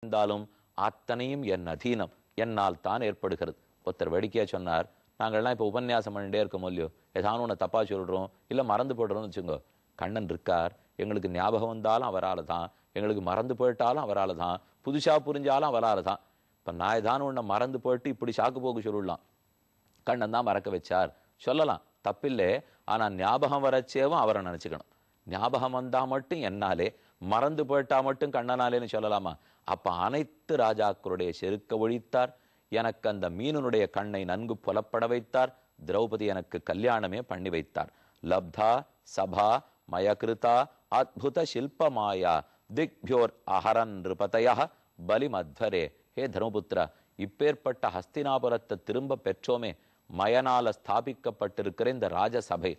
இருந்தாலும் அத்தனையும் என் அதீனம், என்னால் தான் ஏற்படுகிறது. ஒருத்தர் வேடிக்கையா சொன்னார், நாங்கள்லாம் இப்போ உபன்யாசம் பண்ணிட்டே இருக்கோம் இல்லையோ, ஏதாவது ஒன்று தப்பா சொல்றோம் இல்லை மறந்து போடுறோம்னு வச்சுக்கோ, கண்ணன் இருக்கார், எங்களுக்கு ஞாபகம் வந்தாலும் அவரால் தான், எங்களுக்கு மறந்து போயிட்டாலும் அவரால் தான், புதுசா புரிஞ்சாலும் அவரால் தான். இப்போ நான் ஏதாவது ஒன்றை மறந்து போயிட்டு இப்படி சாக்கு போக்கு சொல்லலாம், கண்ணன் தான் மறக்க வச்சார் சொல்லலாம், தப்பில்லை. ஆனா ஞாபகம் வரச்சேவும் அவரை நினைச்சுக்கணும். ஞாபகம் வந்தா மட்டும் என்னாலே, மறந்து போயிட்டா மட்டும் கண்ணனாலேன்னு சொல்லலாமா? அப்ப அனைத்து ராஜாக்களுடைய செருக்க ஒழித்தார், எனக்கு அந்த மீனனுடைய கண்ணை நன்கு புலப்பட வைத்தார், திரௌபதி எனக்கு கல்யாணமே பண்ணி வைத்தார். லப்தா சபா மயகிருதா அத்புத சில்பமாயா திக்பியோர் அஹரன் நிருபதய பலிமத்வரே. ஹே தர்மபுத்திரா, இப்பேற்பட்ட ஹஸ்தினாபுரத்தை திரும்ப பெற்றோமே, மயனால ஸ்தாபிக்கப்பட்டிருக்கிற இந்த ராஜசபை,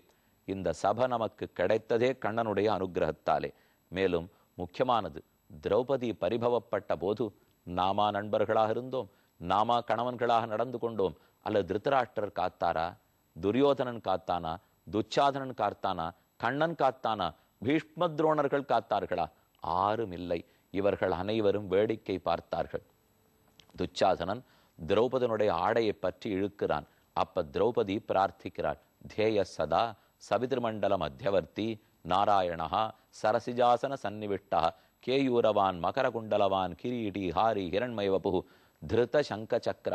இந்த சபை நமக்கு கிடைத்ததே கண்ணனுடைய அனுகிரகத்தாலே. மேலும் முக்கியமானது, திரௌபதி பரிபவப்பட்ட போது நாமா நண்பர்களாக இருந்தோம், நாமா கணவன்களாக நடந்து கொண்டோம், அல்லது திருத்தராஷ்டிரர் காத்தாரா, துரியோதனன் காத்தானா, துச்சாதனன் காத்தானா, கண்ணன் காத்தானா, பீஷ்ம துரோணர்கள் காத்தார்களா? ஆரும் இல்லை. இவர்கள் அனைவரும் வேடிக்கை பார்த்தார்கள். துச்சாதனன் திரௌபதனுடைய ஆடையை பற்றி இழுக்கிறான். அப்ப திரௌபதி பிரார்த்திக்கிறாள், தேய சதா சவிதிர்மண்டல மத்தியவர்த்தி நாராயணா சரசிஜாசன சந்நிவிஷ்டா கேயூரவான் மகரகுண்டலவான் கிரீடி ஹாரி ஹிரண்மயவபு திருத சங்க சக்கர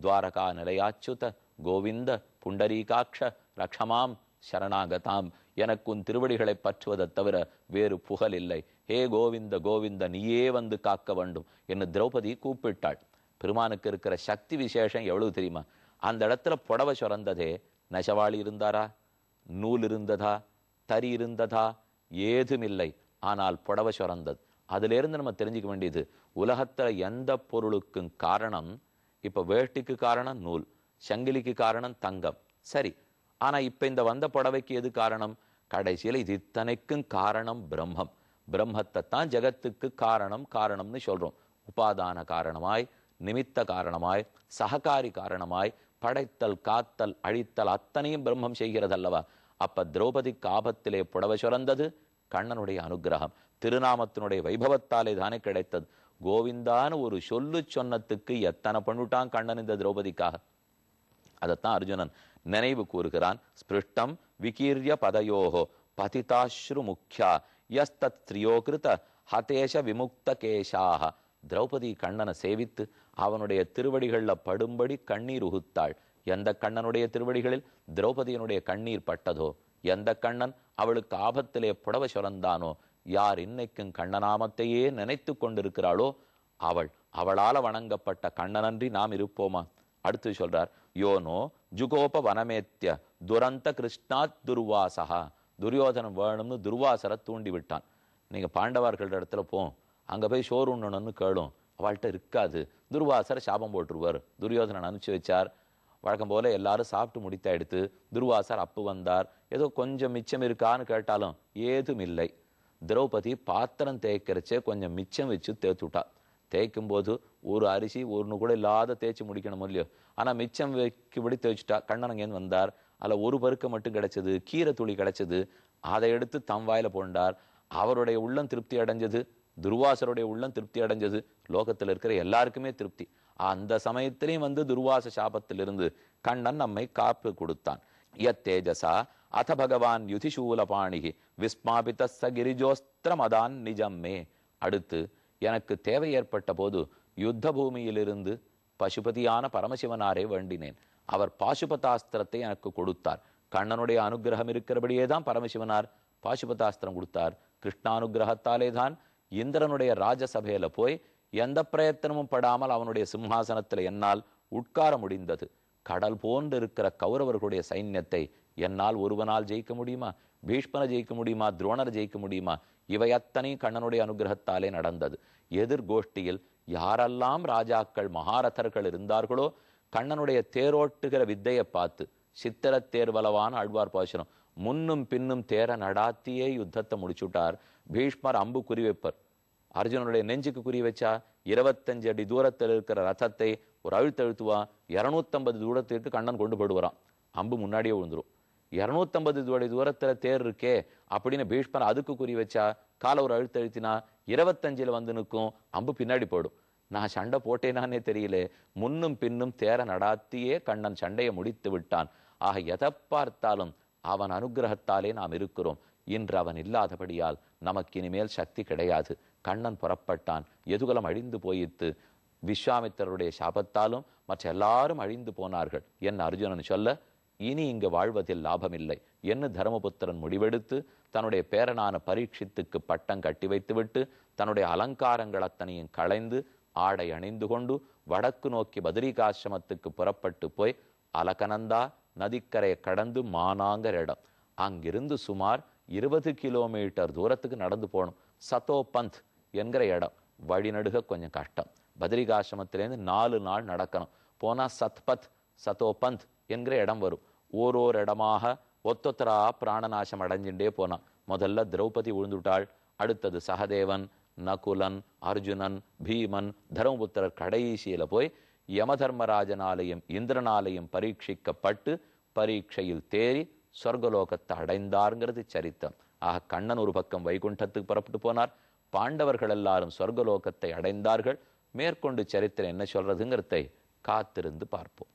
துவாரகா நிலையாச்சுத கோவிந்த புண்டரீகாட்ச ரக்ஷமாம் சரணாகதாம். எனக்கு உன் திருவடிகளை பற்றுவதை தவிர வேறு புகழ் இல்லை. ஹே கோவிந்த கோவிந்த, நீயே வந்து காக்க வேண்டும் என்று திரௌபதி கூப்பிட்டாள். பெருமானுக்கு இருக்கிற சக்தி விசேஷம் எவ்வளவு தெரியுமா? அந்த இடத்துல புடவை சுரந்ததே, நெசவாளி இருந்தாரா, நூல் இருந்ததா, தறி இருந்ததா? ஏதுமில்லை. ஆனால் புடவை சுரந்தது. அதுல இருந்து நம்ம தெரிஞ்சுக்க வேண்டியது, உலகத்துல எந்த பொருளுக்கும் காரணம், இப்ப வேட்டிக்கு காரணம் நூல், சங்கிலிக்கு காரணம் தங்கம், சரி. ஆனா இப்ப இந்த வந்த புடவைக்கு எது காரணம்? கடைசியில இது இத்தனைக்கும் காரணம் பிரம்மம். பிரம்மத்தை தான் ஜெகத்துக்கு காரணம்னு சொல்றோம். உபாதான காரணமாய், நிமித்த காரணமாய், சககாரி காரணமாய், படைத்தல் காத்தல் அழித்தல் அத்தனையும் பிரம்மம் செய்கிறதல்லவா? அப்ப திரௌபதிக்கு ஆபத்திலே புடவை சுரந்தது கண்ணனுடைய அனுகிரகம், திருநாமத்தினுடைய வைபவத்தாலே தானே கிடைத்தது. கோவிந்தான்னு ஒரு சொல்லு சொன்னத்துக்கு எத்தனை பண்ணிட்டான் கண்ணன் இந்த திரௌபதிக்காக. அதைத்தான் அர்ஜுனன் நினைவு கூறுகிறான். ஸ்பிருஷ்டம் விகீர்ய பதயோகோ பதிதாஸ்ரு முக்கியா யஸ்தத் ஸ்திரியோகிருத ஹதேஷ விமுக்த கேஷாக. திரௌபதி கண்ணனை சேவித்து அவனுடைய திருவடிகள்ல படும்படி கண்ணீர் உகுத்தாள். எந்த கண்ணனுடைய திருவடிகளில் திரௌபதியினுடைய கண்ணீர் பட்டதோ, எந்த கண்ணன் அவளுக்கு ஆபத்திலே புடவை சுரந்தானோ, யார் இன்னைக்கும் கண்ணநாமத்தையே நினைத்து கொண்டிருக்கிறாளோ அவளால வணங்கப்பட்ட கண்ணனன்றி நாம் இருப்போமா? அடுத்து சொல்றார், யோனோ ஜுகோப வனமேத்திய துரந்த கிருஷ்ணாத் துர்வாசகா. துரியோதனம் வேணும்னு துர்வாசரை தூண்டி விட்டான். நீங்க பாண்டவர்கள் இடத்துல அங்க போய் சோறு உண்ணணும்னு கேளும், அவள்கிட்ட இருக்காது. துர்வாசரை சாபம் போட்டுருவார். துரியோதனன் அனுப்பிச்சு வச்சார். வழக்கம் போல எல்லாரும் சாப்பிட்டு முடித்த எடுத்து துர்வாசர் அப்பு வந்தார். ஏதோ கொஞ்சம் மிச்சம் இருக்கான்னு கேட்டாலும் ஏதும் இல்லை. திரௌபதி பாத்திரம் தேய்க்கிறச்சே கொஞ்சம் மிச்சம் வச்சு தேய்த்துட்டா. தேய்க்கும் போது ஒரு அரிசி ஒன்று கூட இல்லாத தேய்ச்சி முடிக்கணும் இல்லையோ, ஆனா மிச்சம் வைக்கும்படி தேய்ச்சிட்டா. கண்ணன் அங்கேருந்து வந்தார். அதில் ஒரு பருக்க மட்டும் கிடைச்சது, கீரை துளி கிடைச்சது. அதை எடுத்து தம் வாயில போண்டார். அவருடைய உள்ளம் திருப்தி அடைஞ்சது, துர்வாசருடைய உள்ளம் திருப்தி அடைஞ்சது, லோகத்தில் இருக்கிற எல்லாருக்குமே திருப்தி. அந்த சமயத்திலையும் துர்வாச சாபத்திலிருந்து கண்ணன் நம்மை காப்பு கொடுத்தான். யத் தேஜசா அத பகவான் யுதிசூல பாணிகி விஸ்மாபித சகிரிஜோஸ்திரமதான் நிஜம்மே. அடுத்து எனக்கு தேவை ஏற்பட்ட போது யுத்த பூமியிலிருந்து பசுபதியான பரமசிவனாரே வேண்டினேன். அவர் பாசுபதாஸ்திரத்தை எனக்கு கொடுத்தார். கண்ணனுடைய அனுகிரகம் இருக்கிறபடியே தான் பரமசிவனார் பாசுபதாஸ்திரம் கொடுத்தார். கிருஷ்ணானுகிரகத்தாலே தான் இந்திரனுடைய ராஜசபையில போய் எந்த பிரயத்தனமும் படாமல் அவனுடைய சிம்ஹாசனத்தில் என்னால் உட்கார முடிந்தது. கடல் போன்று இருக்கிற கௌரவர்களுடைய சைன்யத்தை என்னால் ஒருவனால் ஜெயிக்க முடியுமா? பீஷ்மனை ஜெயிக்க முடியுமா? துரோணரை ஜெயிக்க முடியுமா? இவை அத்தனை கண்ணனுடைய அனுகிரகத்தாலே நடந்தது. எதிர்கோஷ்டியில் யாரெல்லாம் ராஜாக்கள் மகாரதர்கள் இருந்தார்களோ, கண்ணனுடைய தேரோட்டுகிற வித்தையை பார்த்து சித்திர தேர்வலவான ஆழ்வார் பாசுரம், முன்னும் பின்னும் தேர நடாத்தியே யுத்தத்தை முடிச்சுட்டார். பீஷ்மர் அம்பு குறிவைப்பர், அர்ஜுனனுடைய நெஞ்சுக்கு குறி வச்சா 25 அடி தூரத்தில் இருக்கிற ரதத்தை ஒரு அழுத்தழுத்துவா. 250 தூரத்திற்கு கண்ணன் கொண்டு போடுவாராம். அம்பு முன்னாடியே விழுந்துரும். 250 அடி தூரத்துல தேர் இருக்கே அப்படின்னு பீஷ்மர் அதுக்கு குறி வச்சா, காலை ஒரு அழுத்தழுத்தினா 25ல் நிற்கும், அம்பு பின்னாடி போடும். நான் சண்டை போட்டேனானே தெரியல, முன்னும் பின்னும் தேர நடாத்தியே கண்ணன் சண்டையை முடித்து விட்டான். ஆக எதை பார்த்தாலும் அவன் அனுகிரகத்தாலே நாம் இருக்கிறோம். இன்று அவன் இல்லாதபடியால் நமக்கு இனிமேல் சக்தி கிடையாது. கண்ணன் புறப்பட்டான், எதுகுலம் அழிந்து போயித்து. விஸ்வாமித்திரருடைய சாபத்தாலும் மற்ற எல்லாரும் அழிந்து போனார்கள் என் அர்ஜுனன் சொல்ல, இனி இங்கு வாழ்வதில் லாபமில்லை என்று தர்மபுத்திரன் முடிவெடுத்து தன்னுடைய பேரனான பரீட்சித்துக்கு பட்டம் கட்டி வைத்துவிட்டு தன்னுடைய அலங்காரங்கள் அத்தனையும் களைந்து ஆடை அணிந்து கொண்டு வடக்கு நோக்கி பத்ரிகாசிரமத்துக்கு புறப்பட்டு போய் அலகநந்தா நதிக்கரையை கடந்து மானாங்கர் இடம், அங்கிருந்து சுமார் 20 கிலோமீட்டர் தூரத்துக்கு நடந்து போகணும். சதோபந்த் என்கிற இடம் வழிநடுக கொஞ்சம் கஷ்டம். பத்ரிகாசிரமத்திலேருந்து 4 நாள் நடக்கணும். போனா சத்பத் சதோபந்த் என்கிற இடம் வரும். ஓரோரு இடமாக ஒத்தொத்தரா பிராணநாசம் அடைஞ்சுட்டே போனான். முதல்ல திரௌபதி விழுந்துட்டாள், அடுத்தது சகதேவன், நகுலன், அர்ஜுனன், பீமன், தர்மபுத்திரர் கடைசியில போய் யமதர்மராஜனாலயம் இந்திரனாலயம் பரீட்சிக்கப்பட்டு பரீட்சையில் தேறி சொர்க்கலோகத்தை அடைந்தாருங்கிறது சரித்திரம். ஆக கண்ணன் ஒரு பக்கம் வைகுண்டத்துக்கு புறப்பட்டு போனார், பாண்டவர்கள் எல்லாரும் சொர்க்கலோகத்தை அடைந்தார்கள். மேற்கொண்டு சரித்திரம் என்ன சொல்றதுங்கிறதை காத்திருந்து பார்ப்போம்.